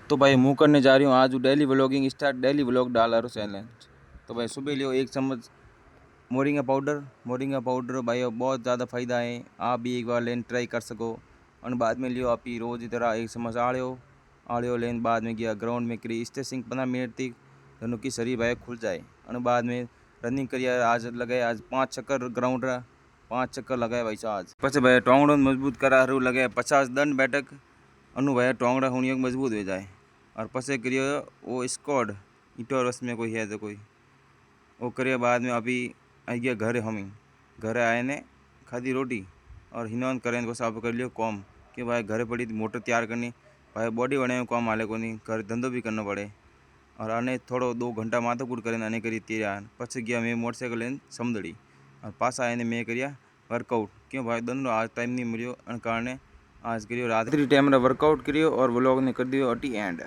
तो भाई मुँह करने जा रही हूँ आज daily vlogging start, daily vlog डाल रहा चैलेंज। तो भाई सुबह लियो 1 चम्मच मोरिंगा पाउडर भाई बहुत ज़्यादा फ़ायदा है। आप भी एक बार लेन ट्राई कर सको। और बाद में लियो आप ही रोज़ की तरह 1 चम्मच आड़ियो लेन बाद में गया ग्राउंड में करी स्ट्रेचिंग 15 मिनट तक दोनों की शरीर भाई खुल जाए। और बाद में रनिंग करिए। आज लगाए आज 5 चक्कर ग्राउंड रहा, 5 चक्कर लगाए भाई आज। પછી ભાઈ ટોંગડો મજબૂત કરા હારું લગાए 50 દંડ बैठक अनु भाई टोंगड़ा होनी मजबूत हो जाए। और पसे करियो वो स्क्वाड इटोरस में कोई है तो कोई वो करिए। बाद में अभी आई गया घर, हम ही घर आए ने खादी रोटी और हिनौन करें बस आप कर लियो कॉम कि भाई घर पड़ी मोटर तैयार करनी भाई बॉडी बने कॉम हाले को नहीं घर धंधो भी करना पड़े। और आने थोड़ो 2 घंटा माथा कूट करें आने करी तैयार पछ गया मैं मोटरसाइकिल लेन समदड़ी और पास आए ने मैं करिया वर्कआउट क्यों भाई दोनों आज टाइम नहीं मिलो कारण आज करियो रात्रि टाइम वर्कआउट करियो और व्लॉग ने कर दियो अटी एंड।